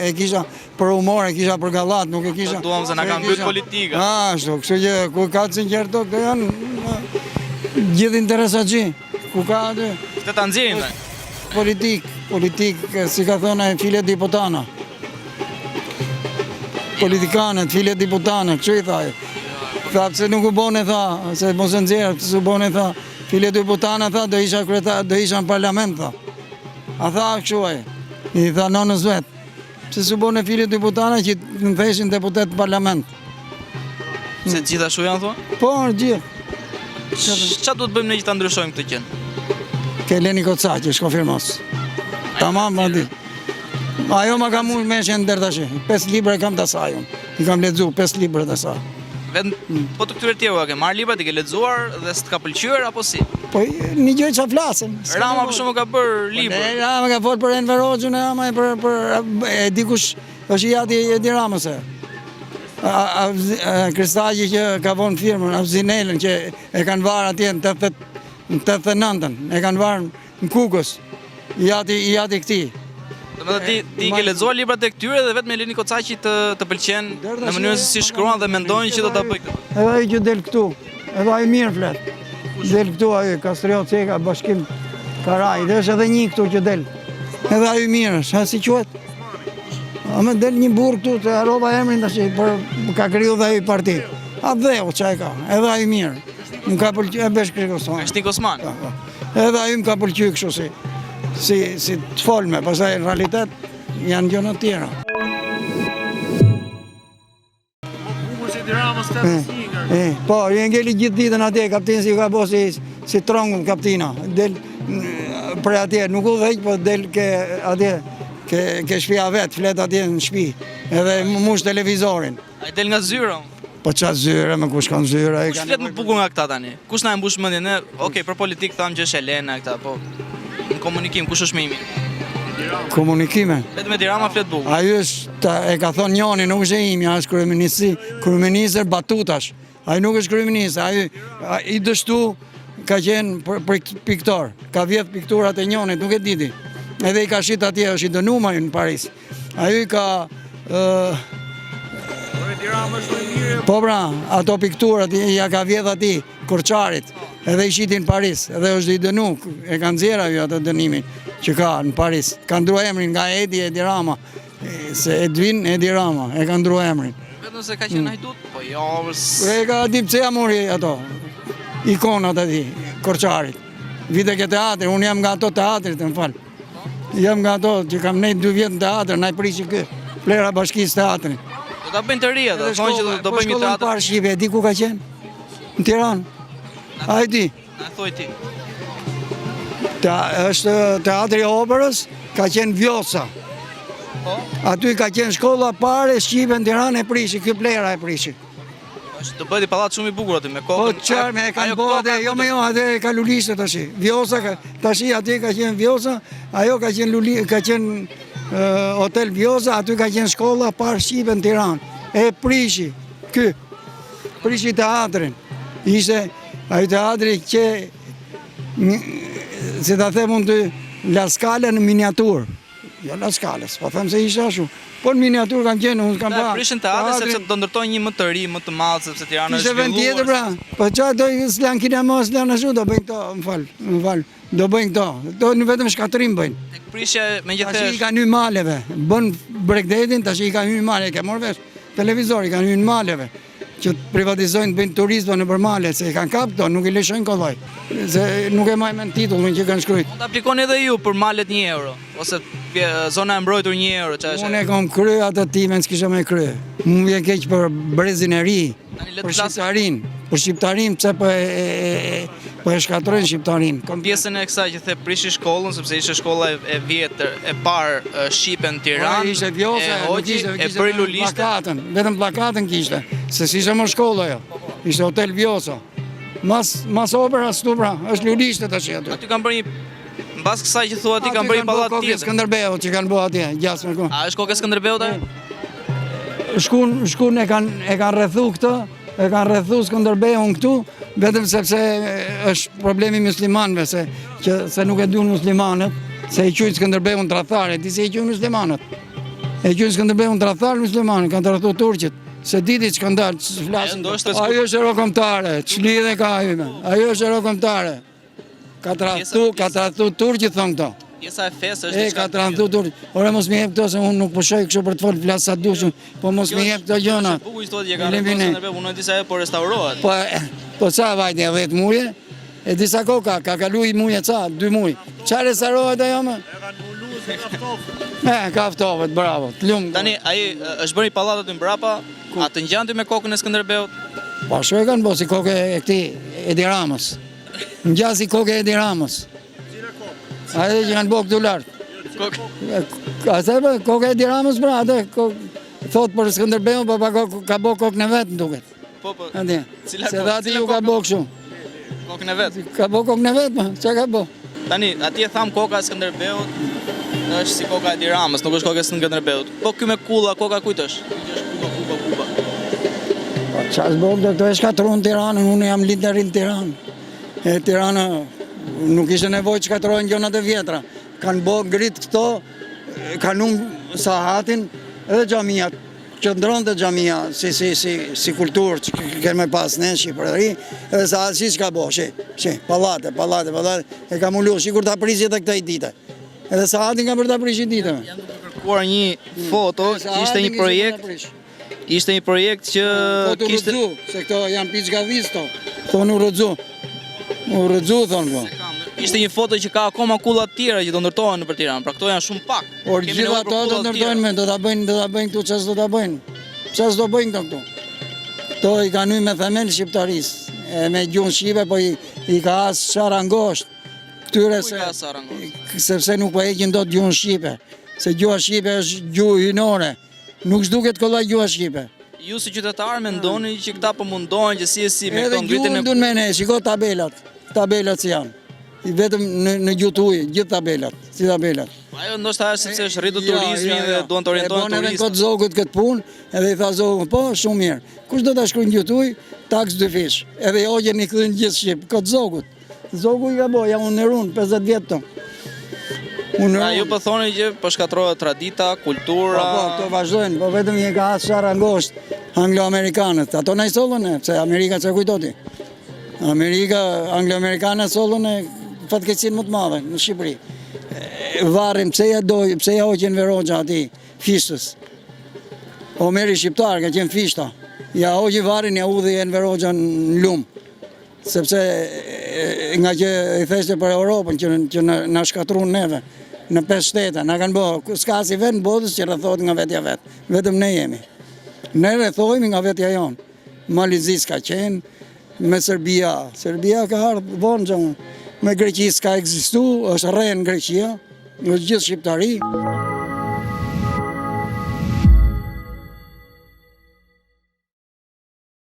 e kisha për humor, e kisha për gallat, nuk e kisha. Duam se na kanë mbyt politika. Ashtu, kështu që ku ka sinqerto, këto janë gjithë interesatçi. Ku ka aty? Këtë ta nxjerrin. Politik, si ka thonë file diputana. Politikanët, file diputana, kështu i thaj. Tha, pse nuk u bone, tha, se mos e nxjerr, pse u bone, tha, file diputana, tha, do isha në parlament, tha. A tha, kështu ai. I tha nonës vet. Pse s'u bone file diputana që në theshin deputet parlament. Se gjithashtu janë thonë? Po, gjithë. Ç'a duhet bëjmë ne që ta ndryshojmë këtë gjë? Ke Leni Kocaqi, shkonfirmos. Tamam, mandi. Ajo ma ka mund me shenë dërë tash. 5 libra e kam të asaj. I kam lexuar 5 libra të asaj. Po të këtyre tjerë ke marrë libra, ti ke lexuar dhe s'të ka pëlqyer apo si? Po një gjë që flasin. Rama për shkakun ka bërë libër. Rama ka folë për Enver Hoxhën, Rama për dikush është i jati Edi Ramës. Kristaqi që ka vonë firmën, Avzinelën që e kanë varë atje në 89-ën, e kanë varë në Kukës. I jati këti. Domethënë ti ke lexuar librat e këtyre dhe vetëm Leni Kocaqi të pëlqen në mënyrën se si shkruan dhe mendojnë që do ta bëj këtë. Edhe ai që del këtu, edhe ai mirë flet. Del këtu ai Kastriot Ceka, Bashkim Karaj, dhe është edhe një këtu që del. Edhe ai mirë është, si quhet? A më del një burr këtu, të harrova emrin tash, por ka kriju dhe ai parti. A dheu çaj ka, edhe ai mirë. Nuk ka pëlqyer Beshkri Osman. Është Osman. Edhe ai më ka pëlqyer kështu si të folme, pastaj në realitet janë gjëra të tjera. Po, i ngeli gjithë ditën atje, kaptin si ka bo si trongun kaptina. Del për atje, nuk u dhejq, po del ke atje, ke shpia vetë, flet atje në shpi. Edhe mush televizorin. A i del nga zyra? Po qatë zyre, me kush kanë zyre. Kush flet më bukur nga këta tani? Kush na e mbush mendjen? Ne, okej, për politikë thamë që është Elena këta, po në komunikim, kush është më i mirë? Komunikime? Vetëm Edi Rama flet bukur. Ajo është, e ka thonë njoni, nuk është e imi, është kryeministër Batutash. Ajo nuk është kryeministër, ajo i dështu ka qenë piktor, ka vjetë pikturat e njonit, nuk e diti. Edhe i ka shit atje, është i dënuma në Paris. Ajo i ka... Po pra, ato pikturat ja ka vjetë ati, Korçarit, edhe i shitin Paris, edhe është i dënu, e kanë zjera ju atë dënimin që ka në Paris. Kanë ndrua emrin nga Edi Rama, se Edvin Edi Rama, e kanë ndrua emrin. Vetëm se ka qenë hajdut, po jo... E ka ati pse ja mori ato, ikonat ati, Korçarit. Vite ke teatri, unë jam nga ato teatrit, më falë. Jam nga ato që kam nejtë 2 vjetë në teatr, na i prishi kë, plera bashkisë teatrin. Do ta bëjnë të rria, thonë që do bëjmë një teatr. Parë Shqipe, di ku ka qenë? Në Tiranë. A e di? Na thuaj ti. Është teatri operës, ka qenë Vjosa. Aty ka qenë shkolla pare Shqipe në Tiranë e prishi, kjo plera e prishi. Do bëhet i pallat shumë i bukur aty me kokën. Po çarme e kanë bërë atë, jo me jo, atë ka lulishte tash. Vjosa tash aty ka qenë Vjosa, ajo ka qenë Hotel Vjosa, aty ka qenë shkolla parë Shqipe në Tiranë. E prishi, prishi teatrin. Ishte ai teatri që, si ta them unë të, La Scala në miniatur. Jo La Scala, po them se ishte ashtu. Po në miniatur kanë qenë, unë kam pa. Prishin teatrin sepse do ndërtojnë një më të ri, më të madh, sepse Tirana është zhvilluar. Ishte vend tjetër pra. Po çfarë do s'lan kinema, s'lan ashtu, do bëjnë këto, më fal. Do bëjnë këto. Do vetëm shkatërim bëjnë. Tek prishja megjithëse. Tash i kanë hyrë maleve. Bën Bregdetin, tash i kanë hyrë male, ke marrë vesh. Televizori kanë hyrë maleve. Që privatizojnë, bëjnë turizmo në përmale, se i kanë kap këto, nuk i lëshojnë kollaj. Se nuk e majmen titullin që kanë shkruajtur. Mund të aplikoni edhe ju për malet 1 euro, ose zona e mbrojtur 1 euro, çfarë është? Unë e kam krye atë timen, s'kisha me krye. Më vjen keq për brezin e ri, për shqiptarin, pse po e shkatrojnë shqiptarin. Pjesën e kësaj që the prishi shkollën, sepse ishte shkolla e vjetër, e parë Shqipe në Tiranë. Ishte Vjosa, e bëri lulishte. Vetëm pllakatën kishte, se s'ishte më shkolla ajo. Ishte Hotel Vjosa. Mas opera stu pra, është lulishte tash aty. Aty kanë bërë një mbas kësaj që thua ti kanë bërë një pallat tjetër. Skënderbeu që kanë bërë atje, gjasme ku. A është kokë Skënderbeut ajo? Shkun e kanë rrethu këtë, e kanë rrethu Skënderbeun këtu, vetëm sepse është problemi muslimanëve, se nuk e duan muslimanët, se i quajnë Skënderbeun tradhtare, ti si e quajnë muslimanët. E gjënë Skënderbeu në tradhtar muslimanë, kanë tradhtu turqit. Se diti që kanë dalë, që flasin. Ajo është eurokombëtare, ç'lidhje ka hyme. Ajo është eurokombëtare. Ka tradhtu turqit thonë këto. Pjesa e fesë është Ka tradhtu turqit. Ore mos më jep këto se unë nuk pushoj kështu për të fol flas sa dushum, po mos më jep këto gjëna. Buku i thotë që ka Skënderbeu punoi disa herë po restaurohet. Po sa vajte 10 muaj? E disa koka, ka kalu i muaj ca, 2 muaj. Çfarë restaurohet ajo më? Kaftohet, bravo. Tani ai është bërë i pallat aty mbrapa, a të ngjan ty me kokën e Skënderbeut? Po shoj kanë bo si kokë e këtij Edi Ramës. Ngjan si kokë e Edi Ramës. Ajo që kanë bo këtu lart. Kokë e Edi Ramës pra, atë thot për Skënderbeun, po ka bo kokën e vet, më duket. Po. Atje. Cila se dhati ju ka bo kështu. Kokën e vet. Ka bo kokën e vet, ma, çka ka bo? Tani, atje tham koka e Skënderbeut, është si koka e Edi Ramës, nuk është koka e Skënderbeut. Po ky me kulla, koka kujt është? Kuba. Po çfarë bëjmë këto e shkatruan Tiranën, unë jam lider në Tiranë. E Tirana nuk ishte nevojë të shkatrojnë gjonat e vjetra. Kanë bë ngrit këto, kanë sahatin edhe xhamiat. Qëndronte xhamia si kulturë që kemë pas ne në Shqipëri, edhe sa si çka bo, pallate, e ka mulu sikur ta prisje tek këtij dite. Edhe sahatin ka për ta prishë ditën. Janë duke kërkuar një foto, ishte një projekt. Ishte një projekt që kishte se këto janë piçgavis to. Thonë u rrëzu thonë po. Ishte një foto që ka akoma kulla të tjera që do ndërtohen nëpër Tiranë. Pra këto janë shumë pak. Por gjithë ato do ndërtojnë do ta bëjnë këtu çfarë do ta bëjnë. Çfarë do bëjnë këtu? Këto i kanë hyrë me themel shqiptarisë, me gjuhën shqipe, po i ka as sarangosht. Këtyre sepse nuk po heqin dot gjuhën shqipe. Se gjuha shqipe është gjuhë hynore. Nuk s'duket kollaj gjuha shqipe. Ju si qytetar mendoni që këta po mundohen që si me këto ngritjen e... Edhe gjuhën dun me ne, shiko tabelat si janë. Vetëm në gjuhë ujë, gjithë tabelat, si tabelat. Ajo ndoshta është sepse është rritur turizmi dhe duan të orientohen turistët. Edhe këtë zogut këtë punë, edhe i tha zogut, po, shumë mirë. Kush do ta shkruajë gjuhë ujë, taks 2 fish. Edhe hoqën i thënë gjithë shqip, këtë zogut. Zogu i ka bo, ja unë nërun, 50 vjetë të. Ju po thoni që po shkatrohet tradita, kultura... Po, këto vazhdojnë, po vetëm një ka asë sarangosht anglo-amerikanët. Ato në i sollën e, se Amerika që kujtoti. Anglo-amerikanët sollën e fatkeqësinë më të madhe në Shqipëri. Varim, pse ja hoqen Veroxha ati, fishtës. Omeri shqiptar, ka qenë fishta. Ja hoqi varin, ja udhi e në Veroxha në lumë. Sepse nga që i theshte për Europën që na shkatrun neve në 5 shtete, na kanë bërë, s'ka si vetë në botës që rrethohet nga vetja vetë, vetëm ne jemi. Ne rrethohemi nga vetja jonë. Malizi s'ka qenë, me Serbia ka ardhë vonë që me Greqi s'ka ekzistu, është rrenë Greqia, është gjithë shqiptari.